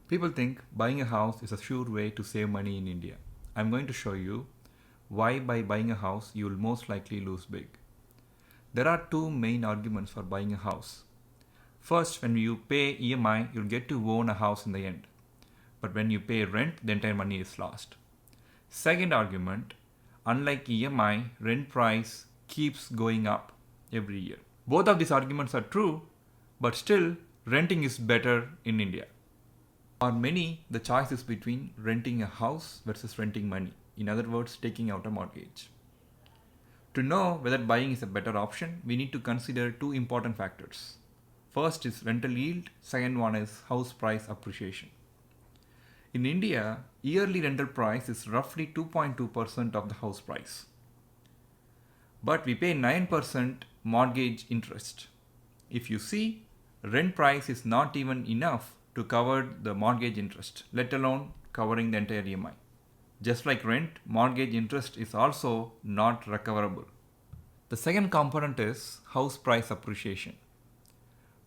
People think buying a house is a sure way to save money in India. I'm going to show you why by buying a house you will most likely lose big. There are two main arguments for buying a house. First, when you pay EMI, you'll get to own a house in the end. But when you pay rent, the entire money is lost. Second argument, unlike EMI, rent price keeps going up every year. Both of these arguments are true, but still renting is better in India. For many, the choice is between renting a house versus renting money. In other words, taking out a mortgage. To know whether buying is a better option, we need to consider two important factors. First is rental yield, second one is house price appreciation. In India, yearly rental price is roughly 2.2% of the house price. But we pay 9% mortgage interest. If you see, rent price is not even enough to cover the mortgage interest, let alone covering the entire EMI. Just like rent, mortgage interest is also not recoverable. The second component is house price appreciation.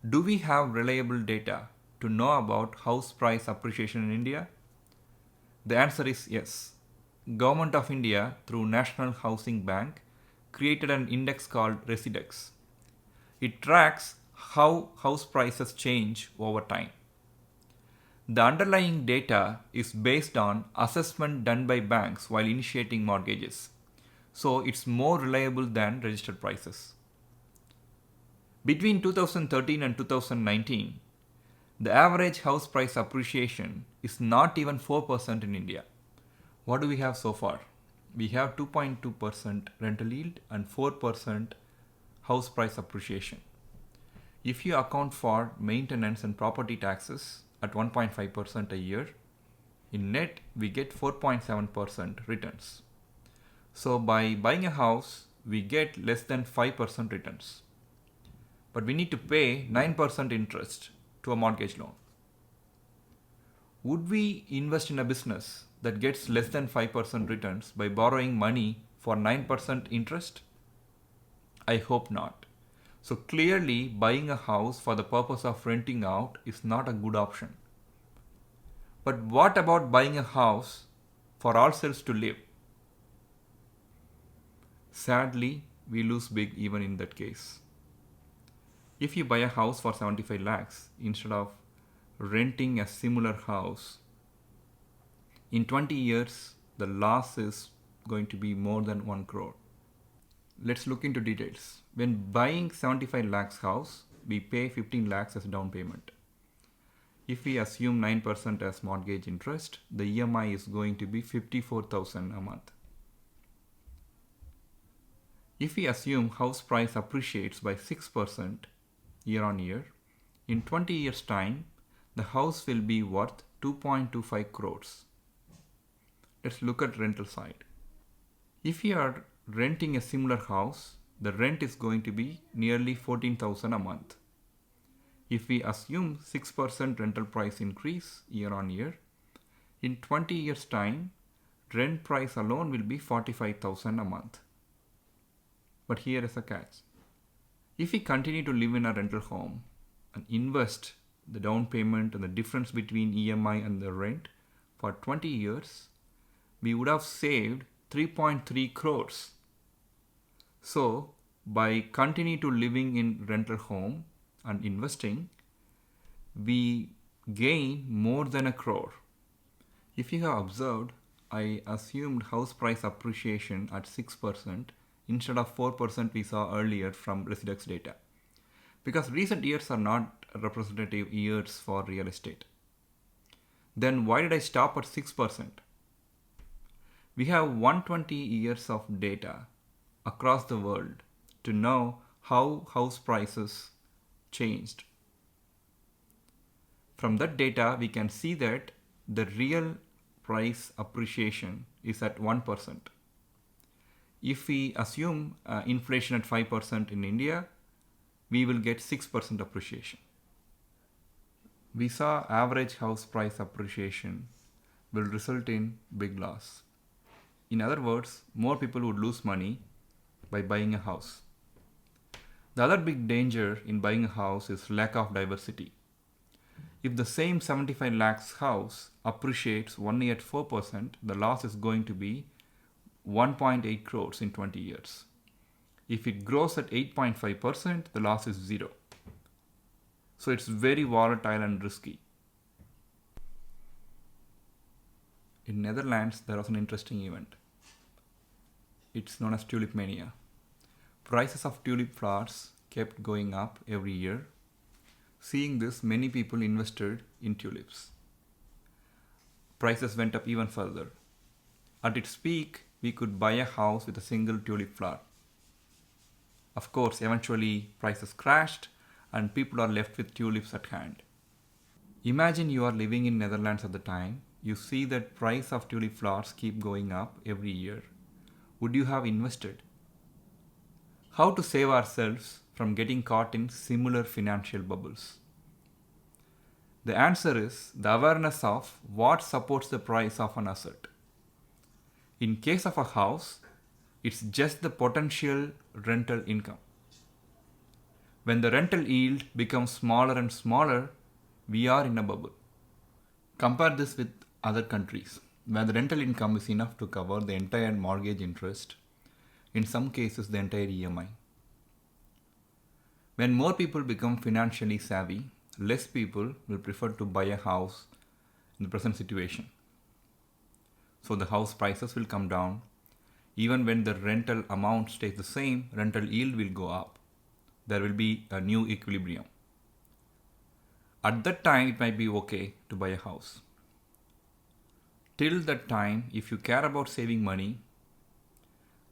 Do we have reliable data to know about house price appreciation in India? The answer is yes. Government of India through National Housing Bank created an index called Residex. It tracks how house prices change over time. The underlying data is based on assessment done by banks while initiating mortgages. So it's more reliable than registered prices. Between 2013 and 2019, the average house price appreciation is not even 4% in India. What do we have so far? We have 2.2% rental yield and 4% house price appreciation. If you account for maintenance and property taxes at 1.5% a year, in net we get 4.7% returns. So by buying a house, we get less than 5% returns. But we need to pay 9% interest to a mortgage loan. Would we invest in a business that gets less than 5% returns by borrowing money for 9% interest? I hope not. So clearly, buying a house for the purpose of renting out is not a good option. But what about buying a house for ourselves to live? Sadly, we lose big even in that case. If you buy a house for 75 lakhs instead of renting a similar house, in 20 years, the loss is going to be more than 1 crore. Let's look into details. When buying 75 lakhs house, we pay 15 lakhs as down payment. If we assume 9% as mortgage interest, the EMI is going to be 54,000 a month. If we assume house price appreciates by 6% year on year, in 20 years time, the house will be worth 2.25 crores. Let's look at rental side. If you are renting a similar house, the rent is going to be nearly 14,000 a month. If we assume 6% rental price increase year on year, in 20 years time, rent price alone will be 45,000 a month. But here is a catch. If we continue to live in a rental home and invest the down payment and the difference between EMI and the rent for 20 years, we would have saved 3.3 crores. So, by continue to living in rental home and investing, we gain more than 1 crore. If you have observed, I assumed house price appreciation at 6% instead of 4% we saw earlier from Residex data. Because recent years are not representative years for real estate. Then why did I stop at 6%? We have 120 years of data across the world to know how house prices changed. From that data, we can see that the real price appreciation is at 1%. If we assume inflation at 5% in India, we will get 6% appreciation. We saw average house price appreciation will result in big loss. In other words, more people would lose money by buying a house. The other big danger in buying a house is lack of diversity. If the same 75 lakhs house appreciates only at 4%, the loss is going to be 1.8 crores in 20 years. If it grows at 8.5%, the loss is zero. So it's very volatile and risky. In Netherlands, there was an interesting event. It's known as tulip mania. Prices of tulip flowers kept going up every year. Seeing this, many people invested in tulips. Prices went up even further. At its peak, we could buy a house with a single tulip flower. Of course, eventually prices crashed and people are left with tulips at hand. Imagine you are living in Netherlands at the time. You see that price of tulip flowers keep going up every year. Would you have invested? How to save ourselves from getting caught in similar financial bubbles? The answer is the awareness of what supports the price of an asset. In case of a house, it's just the potential rental income. When the rental yield becomes smaller and smaller, we are in a bubble. Compare this with other countries, where the rental income is enough to cover the entire mortgage interest, in some cases the entire EMI. When more people become financially savvy, less people will prefer to buy a house in the present situation. So the house prices will come down. Even when the rental amount stays the same, rental yield will go up. There will be a new equilibrium. At that time, it might be okay to buy a house. Till that time, if you care about saving money,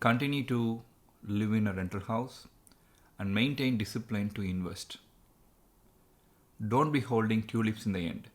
continue to live in a rental house and maintain discipline to invest. Don't be holding tulips in the end.